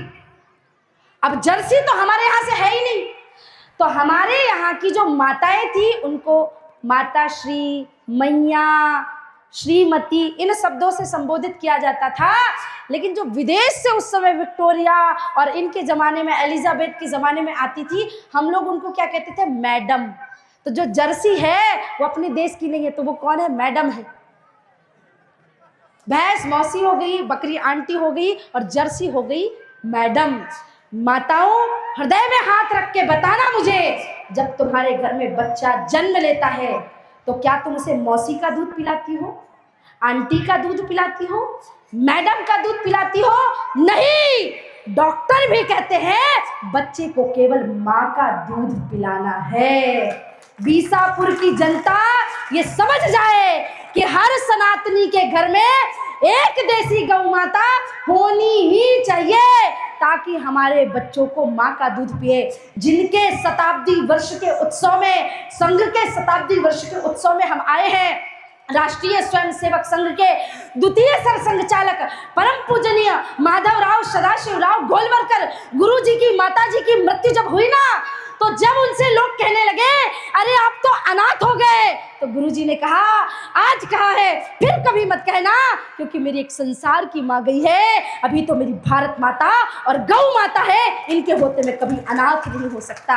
A: अब जर्सी तो हमारे यहाँ से है ही नहीं, तो हमारे यहाँ की जो माताएं थी उनको माता श्री, मैया, श्रीमती इन शब्दों से संबोधित किया जाता था। लेकिन जो विदेश से उस समय विक्टोरिया और इनके ज़माने में, एलिजाबेथ के ज़माने में आती थी, हम लोग उनको क्या कहते थे? मैडम। तो जो जर्सी है वो अपने देश की नहीं है, तो वो कौन है? मैडम है। भैंस मौसी हो गई, बकरी आंटी हो गई और जर्सी हो गई मैडम। माताओं हृदय में हाथ रख के बताना मुझे, जब तुम्हारे घर में बच्चा जन्म लेता है तो क्या तुम उसे मौसी का दूध पिलाती हो, आंटी का दूध पिलाती हो, मैडम का दूध पिलाती हो? नहीं, डॉक्टर भी कहते हैं बच्चे को केवल माँ का दूध पिलाना है। बीसापुर की जनता ये समझ जाए कि हर सनातनी के घर में एक देसी गौ माता होनी ही चाहिए, ताकि हमारे बच्चों को माँ का दूध पिए। जिनके शताब्दी वर्ष के उत्सव में, संघ के शताब्दी वर्ष के उत्सव में हम आए हैं, राष्ट्रीय स्वयंसेवक संघ के द्वितीय सरसंघ चालक परम पूजनीय माधवराव सदाशिवराव गोलवलकर गुरु जी की माता जी की मृत्यु जब हुई ना, तो जब उनसे लोग कहने लगे अरे आप तो अनाथ हो गए, तो गुरुजी ने कहा आज कहा है फिर कभी मत कहना, क्योंकि मेरी एक संसार की माँ गई है, अभी तो मेरी भारत माता और गौ माता है, इनके होते मैं कभी अनाथ नहीं हो सकता।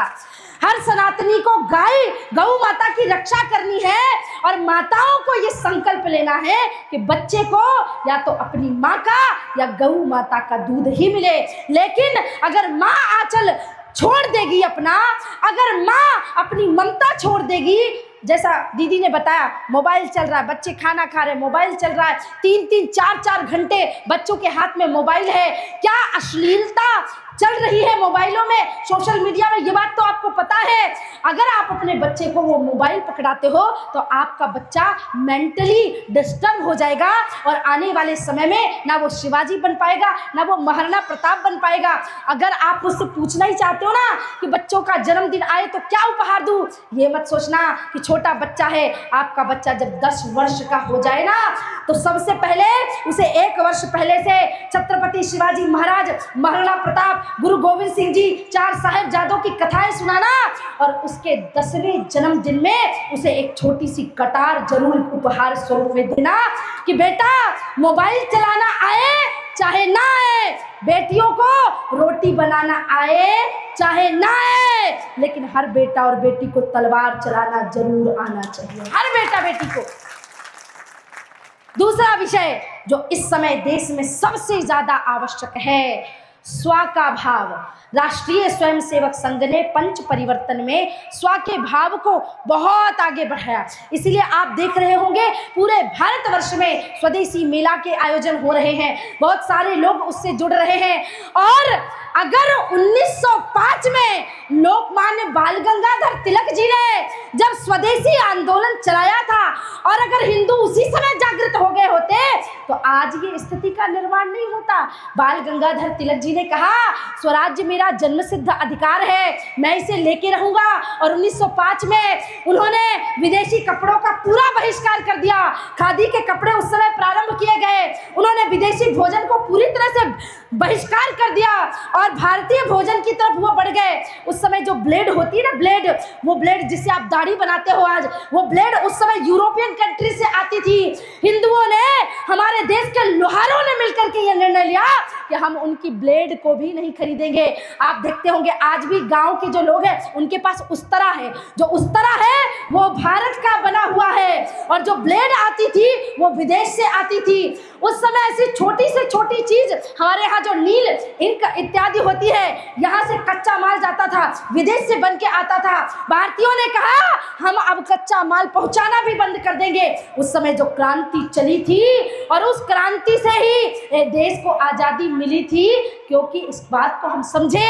A: हर सनातनी को गाय गौ माता की रक्षा करनी है और माताओं को ये संकल्प लेना है कि बच्चे को या तो अपनी माँ का या गौ माता का दूध ही मिले। लेकिन अगर माँ आंचल छोड़ देगी अपना, अगर माँ अपनी ममता छोड़ देगी, जैसा दीदी ने बताया, मोबाइल चल रहा है, बच्चे खाना खा रहे हैं, मोबाइल चल रहा है, 3-3 4-4 घंटे बच्चों के हाथ में मोबाइल है। क्या अश्लीलता चल रही है मोबाइलों में, सोशल मीडिया में, ये बात तो आपको पता है। अगर आप अपने बच्चे को वो मोबाइल पकड़ाते हो तो आपका बच्चा मेंटली डिस्टर्ब हो जाएगा और आने वाले समय में ना वो शिवाजी बन पाएगा, ना वो महाराणा प्रताप बन पाएगा। अगर आप उससे पूछना ही चाहते हो ना कि बच्चों का जन्मदिन आए तो क्या उपहार दूं, ये मत सोचना कि छोटा बच्चा है। आपका बच्चा जब 10 वर्ष का हो जाए ना तो सबसे पहले उसे 1 वर्ष पहले से छत्रपति शिवाजी महाराज, महाराणा प्रताप, गुरु गोविंद सिंह जी, 4 साहिबजादों की कथाएं सुनाना और उसके 10वें जन्मदिन में उसे एक छोटी सी कटार जरूर उपहार स्वरूप में देना कि बेटा मोबाइल चलाना आए चाहे ना आए, बेटियों को रोटी बनाना आए चाहे ना आए, लेकिन हर बेटा और बेटी को तलवार चलाना जरूर आना चाहिए, हर बेटा बेटी को। दूसरा विषय जो इस समय देश में सबसे ज्यादा आवश्यक है, स्व का भाव। राष्ट्रीय स्वयंसेवक संघ ने पंच परिवर्तन में स्व के भाव को बहुत आगे बढ़ाया। इसलिए आप देख रहे होंगे पूरे भारतवर्ष में स्वदेशी मेला के आयोजन हो रहे हैं, बहुत सारे लोग उससे जुड़ रहे हैं। और अगर 1905 में लोकमान्य बाल गंगाधर तिलक जी ने जब स्वदेशी आंदोलन चलाया था और अगर हिंदू उसी समय जागृत हो गए होते तो आज ये स्थिति का निर्माण नहीं होता। बाल गंगाधर तिलक जी ने कहा स्वराज्य मेरा जन्मसिद्ध अधिकार है, मैं इसे लेके रहूंगा। और 1905 में उन्होंने विदेशी कपड़ों का पूरा बहिष्कार कर दिया, खादी के कपड़े उस समय प्रारंभ किए गए, उन्होंने विदेशी भोजन को पूरी तरह से बहिष्कार कर दिया और भारतीय भोजन की तरफ वो बढ़ गए। उस समय जो ब्लेड होती है ना, ब्लेड, वो ब्लेड जिससे आप दाढ़ी बनाते हो आज, वो ब्लेड उस समय यूरोपियन कंट्री से आती थी। हिंदुओं ने, हमारे देश के लोहारों ने मिलकर के ये निर्णय लिया कि हम उनकी ब्लेड को भी नहीं खरीदेंगे। आप देखते होंगे आज भी गांव के जो लोग हैं उनके पास उस्तरा है, जो उस्तरा है वो भारत का बना हुआ है और जो ब्लेड आती थी वो विदेश से आती थी। उस समय ऐसी छोटी से छोटी चीज, हमारे यहाँ जो नील इंक इत्यादि होती है, यहाँ से कच्चा माल जाता था, विदेश से बन के आता था। भारतीयों ने कहा हम अब कच्चा माल पहुंचाना भी बंद कर देंगे। उस समय जो क्रांति चली थी और उस क्रांति से ही देश को आजादी मिली थी, क्योंकि इस बात को हम समझे,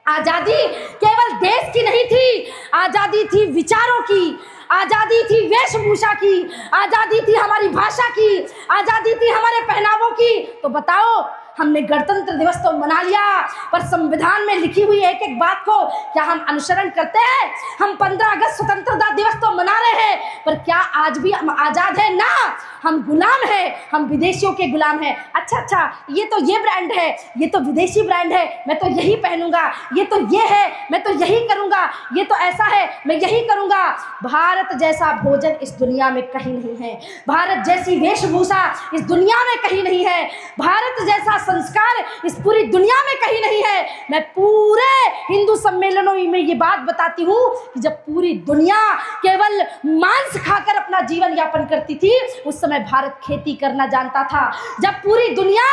A: आजादी केवल देश की नहीं थी, आजादी थी विचारों की, आजादी थी वेशभूषा की, आजादी थी हमारी भाषा की, आजादी थी हमारे पहनावों की। तो बताओ, हमने गणतंत्र दिवस तो मना लिया, पर संविधान में लिखी हुई एक एक बात को क्या हम अनुसरण करते हैं? हम 15 अगस्त स्वतंत्रता दिवस तो मना रहे हैं, पर क्या आज भी हम आजाद हैं? ना, हम गुलाम हैं, हम विदेशियों के गुलाम हैं। अच्छा, ये तो ये ब्रांड है, ये तो विदेशी ब्रांड है, मैं तो यही पहनूंगा, ये तो ये है, मैं तो यही करूंगा, ये तो ऐसा है, मैं यही करूंगा। भारत जैसा भोजन इस दुनिया में कहीं नहीं है, भारत जैसी वेशभूषा इस दुनिया में कहीं नहीं है, भारत जैसा संस्कार इस पूरी दुनिया में कहीं नहीं है। मैं पूरे हिंदू सम्मेलनों में ये बात बताती हूँ कि जब पूरी दुनिया केवल मांस खाकर अपना जीवन यापन करती थी, उस समय भारत खेती करना जानता था। जब पूरी दुनिया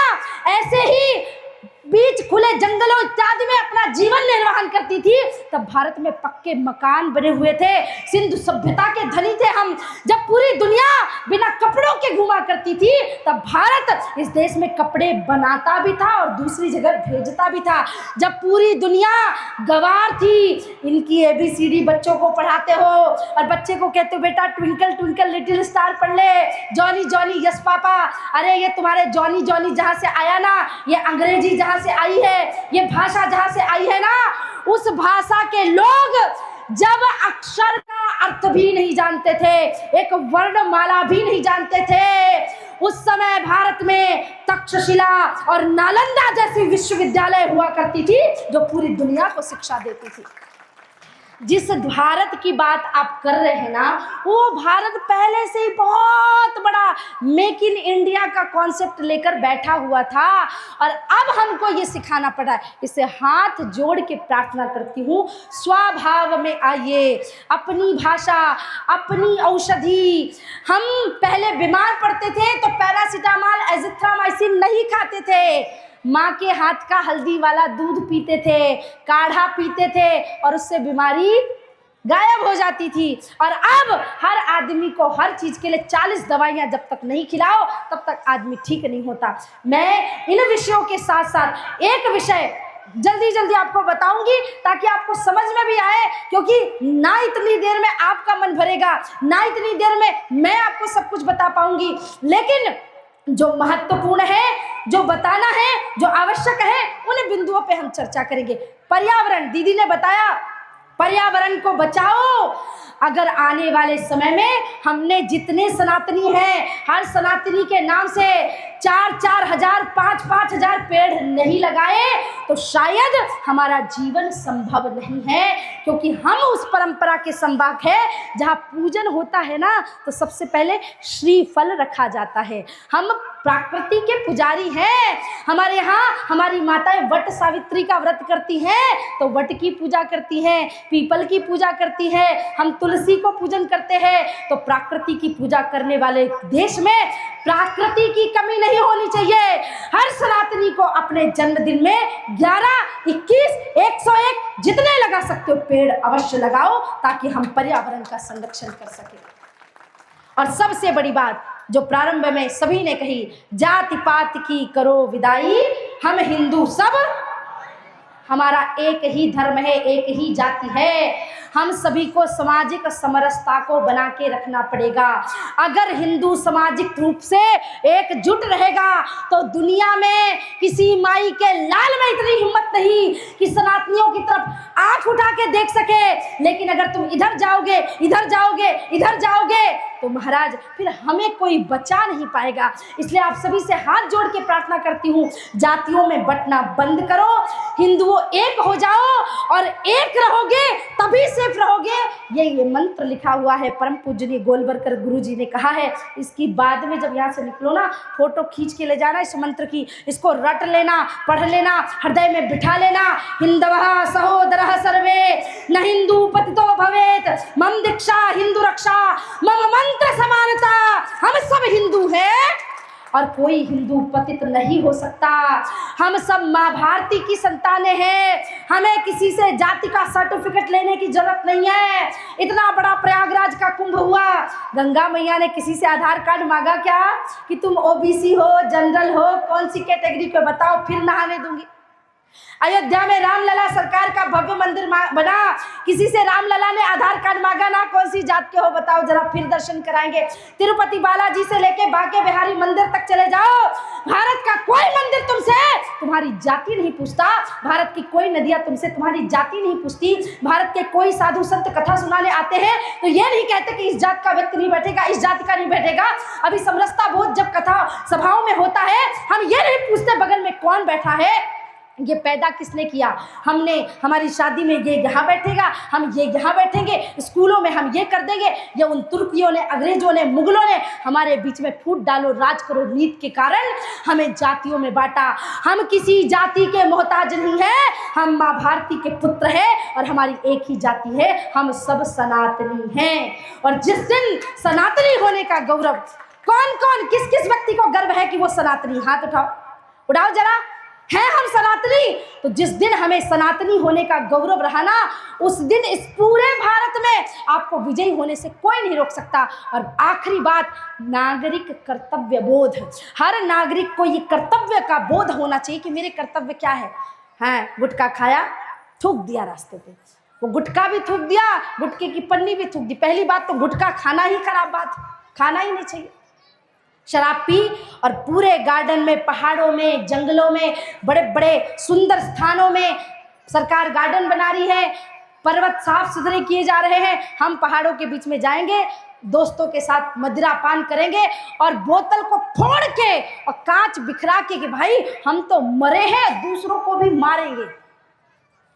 A: ऐसे ही बीच खुले जंगलों इत्यादि में अपना जीवन निर्वाहन करती थी, तब भारत में पक्के मकान बने हुए थे, सिंधु सभ्यता के धनी थे हम। जब पूरी दुनिया बिना कपड़ों के घुमा करती थी, तब भारत इस देश में कपड़े बनाता भी था और दूसरी जगह भेजता भी था। जब पूरी दुनिया गवार थी, इनकी ABCD बच्चों को पढ़ाते हो और बच्चे को कहते हो बेटा ट्विंकल ट्विंकल लिटिल स्टार पढ़ ले, जॉनी जॉनी यस पापा। अरे ये तुम्हारे जॉनी जॉनी जहाँ से आया ना, ये अंग्रेजी जहाँ से आई है, ये भाषा जहां से आई है ना, उस भाषा के लोग जब अक्षर का अर्थ भी नहीं जानते थे, एक वर्णमाला भी नहीं जानते थे, उस समय भारत में तक्षशिला और नालंदा जैसी विश्वविद्यालय हुआ करती थी जो पूरी दुनिया को शिक्षा देती थी। जिस भारत की बात आप कर रहे हैं ना, वो भारत पहले से ही बहुत बड़ा मेक इन इंडिया का कॉन्सेप्ट लेकर बैठा हुआ था और अब हमको ये सिखाना पड़ा है। इसे हाथ जोड़ के प्रार्थना करती हूँ, स्वभाव में आइए, अपनी भाषा, अपनी औषधि। हम पहले बीमार पड़ते थे तो पैरासीटामोल, एजिथ्रोमाइसिन नहीं खाते थे, माँ के हाथ का हल्दी वाला दूध पीते थे, काढ़ा पीते थे और उससे बीमारी गायब हो जाती थी। और अब हर आदमी को हर चीज के लिए 40 दवाइयां जब तक नहीं खिलाओ तब तक आदमी ठीक नहीं होता। मैं इन विषयों के साथ साथ एक विषय जल्दी जल्दी आपको बताऊंगी ताकि आपको समझ में भी आए, क्योंकि ना इतनी देर में आपका मन भरेगा, ना इतनी देर में मैं आपको सब कुछ बता पाऊंगी, लेकिन जो महत्वपूर्ण है, जो बताना है, जो आवश्यक है, उन बिंदुओं पे हम चर्चा करेंगे। पर्यावरण, दीदी ने बताया पर्यावरण को बचाओ। अगर आने वाले समय में हमने जितने सनातनी हैं, हर सनातनी के नाम से 4-4 हजार 5-5 हजार पेड़ नहीं लगाए तो शायद हमारा जीवन संभव नहीं है, क्योंकि हम उस परंपरा के संवाहक हैं जहाँ पूजन होता है ना तो सबसे पहले श्रीफल रखा जाता है। हम प्रकृति के पुजारी हैं। हमारे यहाँ हमारी माताएं वट सावित्री का व्रत करती हैं तो वट की पूजा करती हैं, पीपल की पूजा करती हैं, हम तुलसी को पूजन करते हैं। तो प्रकृति की पूजा करने वाले देश में प्रकृति की कमी नहीं होनी चाहिए। हर सनातनी को अपने जन्मदिन में 11, 21, 101 जितने लगा सकते हो पेड़ अवश्य लगाओ ताकि हम पर्यावरण का संरक्षण कर सकें। और सबसे बड़ी बात जो प्रारंभ में सभी ने कही, जाति पात की करो विदाई, हम हिंदू सब, हमारा एक ही धर्म है, एक ही जाति है। हम सभी को सामाजिक समरसता को बना के रखना पड़ेगा। अगर हिंदू सामाजिक रूप से एकजुट रहेगा तो दुनिया में किसी माई के लाल में इतनी हिम्मत नहीं कि सनातनियों की तरफ आंख उठा के देख सके। लेकिन अगर तुम इधर जाओगे, इधर जाओगे, इधर जाओगे तो महाराज फिर हमें कोई बचा नहीं पाएगा। इसलिए आप सभी से हाथ जोड़ के प्रार्थना करती हूँ, जातियों में बंटना बंद करो, हिंदुओं एक हो जाओ और एक रहोगे तभी सेफ रहोगे। ये मंत्र लिखा हुआ है, परम पूजनीय गोलवरकर गुरु जी ने कहा है। इसकी बाद में जब यहाँ से निकलो ना, फोटो खींच के ले जाना इस मंत्र की, इसको रट लेना, पढ़ लेना, हृदय में बिठा लेना। हिंदवः सहोदरः सर्वे न हिंदू पतितो भवेत, मम दीक्षा हिंदू रक्षा, मम मंत्र समानता। हम सब हिंदू हैं और कोई हिंदू पतित नहीं हो सकता। हम सब माँ भारती की संतानें हैं। हमें किसी से जाति का सर्टिफिकेट लेने की जरूरत नहीं है। इतना बड़ा प्रयागराज का कुंभ हुआ, गंगा मैया ने किसी से आधार कार्ड मांगा क्या कि तुम ओबीसी हो, जनरल हो, कौन सी कैटेगरी पे बताओ फिर नहाने दूंगी। अयोध्या में रामलला सरकार का भव्य मंदिर बना, किसी से रामलला ने आधार कार्ड मांगा ना, कौन सी जात के हो बताओ जरा फिर दर्शन कराएंगे। तिरुपति बालाजी से लेके बांके बिहारी मंदिर तक चले जाओ, भारत का कोई मंदिर तुमसे तुम्हारी जाति नहीं पूछता, भारत की कोई नदियां तुमसे तुम्हारी जाति नहीं पूछती। भारत के कोई साधु संत कथा सुनाने आते हैं तो ये नहीं कहते कि इस जात का व्यक्ति नहीं बैठेगा, इस जाति का नहीं बैठेगा। अभी समरसता बोध जब कथा सभाओं में होता है, हम ये नहीं पूछते बगल में कौन बैठा है, ये पैदा किसने किया। हमने हमारी शादी में ये यहाँ बैठेगा, हम ये यहाँ बैठेंगे, स्कूलों में हम ये कर देंगे। ये उन तुर्कियों ने, अंग्रेजों ने, मुगलों ने हमारे बीच में फूट डालो राज करो नीति के कारण हमें जातियों में बांटा। हम किसी जाति के मोहताज नहीं हैं, हम माँ भारती के पुत्र हैं और हमारी एक ही जाति है, हम सब सनातनी हैं। और जिस दिन सनातनी होने का गौरव, कौन कौन किस किस व्यक्ति को गर्व है कि वो सनातनी, हाथ उठाओ, उठाओ जरा, है हम सनातनी। तो जिस दिन हमें सनातनी होने का गौरव रहा ना, उस दिन इस पूरे भारत में आपको विजयी होने से कोई नहीं रोक सकता। और आखिरी बात, नागरिक कर्तव्य बोध। हर नागरिक को ये कर्तव्य का बोध होना चाहिए कि मेरे कर्तव्य क्या है। हाँ, गुटखा खाया, थूक दिया रास्ते पे, वो गुटखा भी थूक दिया, गुटखे की पन्नी भी थूक दी। पहली बात तो गुटखा खाना ही खराब बात, खाना ही नहीं चाहिए। शराब पी और पूरे गार्डन में, पहाड़ों में, जंगलों में, बड़े बड़े सुंदर स्थानों में सरकार गार्डन बना रही है, पर्वत साफ सुथरे किए जा रहे हैं। हम पहाड़ों के बीच में जाएंगे, दोस्तों के साथ मदिरा पान करेंगे और बोतल को फोड़ के और कांच बिखरा के कि भाई हम तो मरे हैं, दूसरों को भी मारेंगे।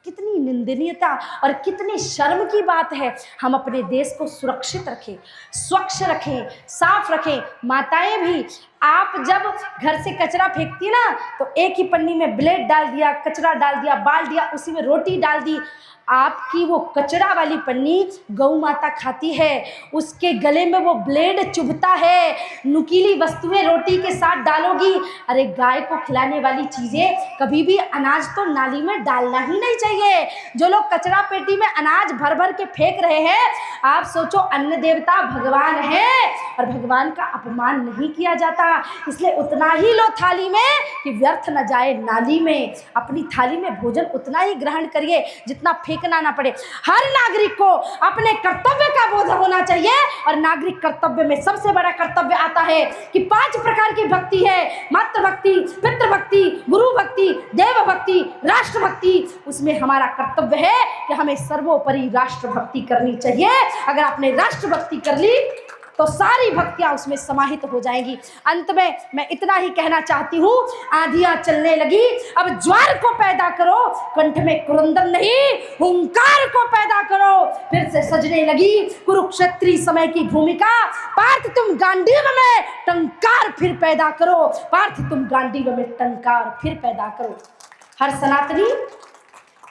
A: कितनी निंदनीयता और कितनी शर्म की बात है। हम अपने देश को सुरक्षित रखें, स्वच्छ रखें, साफ रखें। माताएं भी, आप जब घर से कचरा फेंकती ना तो एक ही पन्नी में ब्लेड डाल दिया, कचरा डाल दिया, बाल दिया, उसी में रोटी डाल दी। आपकी वो कचरा वाली पन्नी गौ माता खाती है, उसके गले में वो ब्लेड चुभता है, नुकीली वस्तुएं रोटी के साथ डालोगी। अरे गाय को खिलाने वाली चीज़ें कभी भी अनाज तो नाली में डालना ही नहीं चाहिए। चाहिए। जो लोग कचरा पेटी में अनाज भर भर के फेंक रहे हैं, आप सोचो अन्न देवता भगवान है और भगवान का अपमान नहीं किया जाता, इसलिए उतना ही लो थाली में कि व्यर्थ न जाए नाली में। अपनी थाली में भोजन उतना ही ग्रहण करिए जितना फेंकना ना पड़े। हर नागरिक को अपने कर्तव्य का बोध होना चाहिए और नागरिक कर्तव्य में सबसे बड़ा कर्तव्य आता है कि 5 प्रकार की भक्ति है, मातृभक्ति, पितृभक्ति, गुरु भक्ति, देव भक्ति, राष्ट्र भक्ति। उसमें हमारा कर्तव्य है कि हमें सर्वोपरि राष्ट्र भक्ति करनी चाहिए। अगर आपने राष्ट्र भक्ति कर ली तो सारी भक्तियां उसमें समाहित हो जाएंगी। अंत में मैं इतना ही कहना चाहती हूँ, आंधियां चलने लगी, अब ज्वार को पैदा करो, कंठ में कुरंदन नहीं हुंकार को पैदा करो। फिर से सजने लगी कुरुक्षेत्री समय की भूमिका, पार्थ तुम गांडीव में टंकार फिर पैदा करो, पार्थ तुम गांडीव में टंकार फिर पैदा करो। हर सनातनी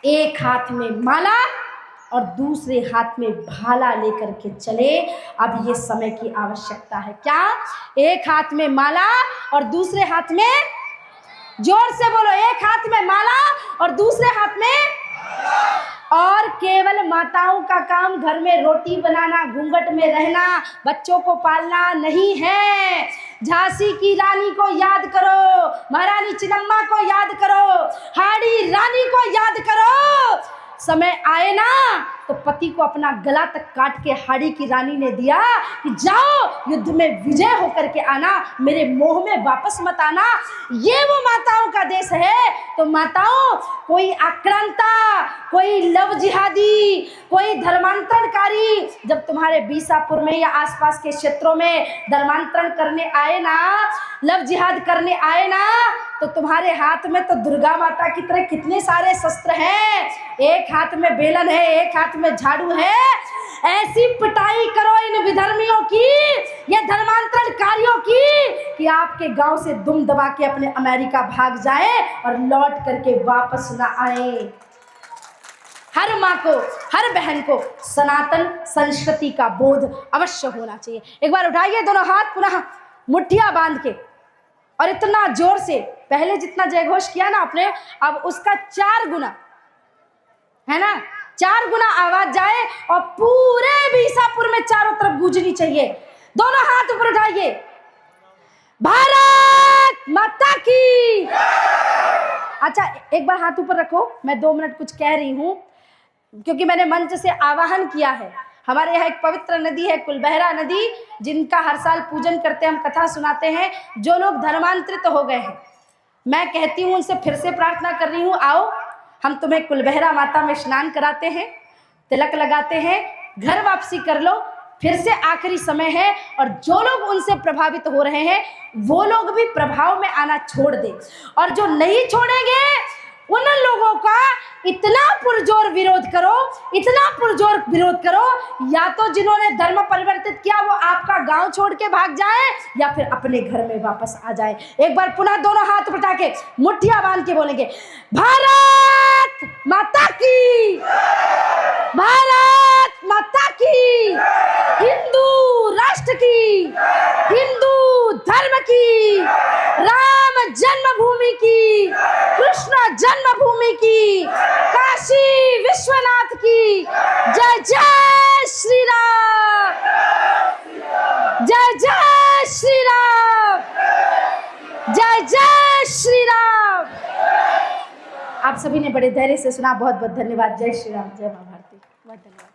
A: एक हाथ में माला और दूसरे हाथ में भाला लेकर के चले। अब ये समय की आवश्यकता है। क्या? एक हाथ में माला और दूसरे हाथ में, जोर से बोलो, एक हाथ में माला और दूसरे हाथ में। और केवल माताओं का काम घर में रोटी बनाना, घूंघट में रहना, बच्चों को पालना नहीं है। झांसी की रानी को याद करो, महारानी चिन्नम्मा को याद करो, हाड़ी रानी को याद करो। समय आए ना तो पति को अपना गला तक काट के हाड़ी की रानी ने दिया कि जाओ युद्ध में विजय होकर के आना, मेरे मोह में वापस मत आना। ये वो माताओं का देश है। तो माताओं, कोई आक्रांता, कोई लव जिहादी, कोई धर्मांतरणकारी जब तुम्हारे बीसापुर में या आसपास के क्षेत्रों में धर्मांतरण करने आए ना, लव जिहाद करने आए ना, तो तुम्हारे हाथ में तो दुर्गा माता की तरह कितने सारे शस्त्र हैं। एक हाथ में बेलन है, एक हाथ में झाड़ू है। ऐसी पिटाई करो इन विधर्मियों की, ये धर्मांतरणकारियों की, कि आपके गांव से दुम दबा के अपने अमेरिका भाग जाए और लौट करके वापस ना आए। हर माँ को, हर बहन को सनातन संस्कृति का बोध अवश्य होना चाहिए। एक बार उठाइए दोनों हाथ, पुनः मुट्ठियां बांध के, और इतना जोर से, पहले जितना जयघोष किया ना आपने, अब उसका 4 गुना, है ना, 4 गुना आवाज जाए और पूरे बीसापुर में चारों तरफ गूंजनी चाहिए। दोनों हाथ ऊपर उठाइए। भारत माता की। अच्छा, एक बार हाथ ऊपर रखो, मैं 2 मिनट कुछ कह रही हूं, क्योंकि मैंने मंच से आवाहन किया है। हमारे यहाँ एक पवित्र नदी है, कुलबहरा नदी, जिनका हर साल पूजन करते हैं, हम कथा सुनाते हैं। जो लोग धर्मांतरित हो गए हैं, मैं कहती हूँ उनसे फिर से प्रार्थना कर रही हूँ, आओ हम तुम्हें कुलबहरा माता में स्नान कराते हैं, तिलक लगाते हैं, घर वापसी कर लो, फिर से आखिरी समय है। और जो लोग उनसे प्रभावित हो रहे हैं वो लोग भी प्रभाव में आना छोड़ दे, और जो नहीं छोड़ेंगे उन लोगों का इतना पुरजोर विरोध करो, इतना पुरजोर विरोध करो, या तो जिन्होंने धर्म परिवर्तित किया वो आपका गांव छोड़ के भाग जाए या फिर अपने घर में वापस आ जाए। एक बार पुनः दोनों हाथ उठा के मुट्ठियां बांध के बोलेंगे, भारत माता की, भारत माता की, हिंदू राष्ट्र की, हिंदू धर्म की, राम जन्मभूमि की, कृष्ण जन्मभूमि की, काशी विश्वनाथ की, जय जय श्री राम, जय जय श्री राम, जय जय श्री राम। आप सभी ने बड़े धैर्य से सुना, बहुत बहुत धन्यवाद। जय श्री राम, जय मां भारती, बहुत धन्यवाद।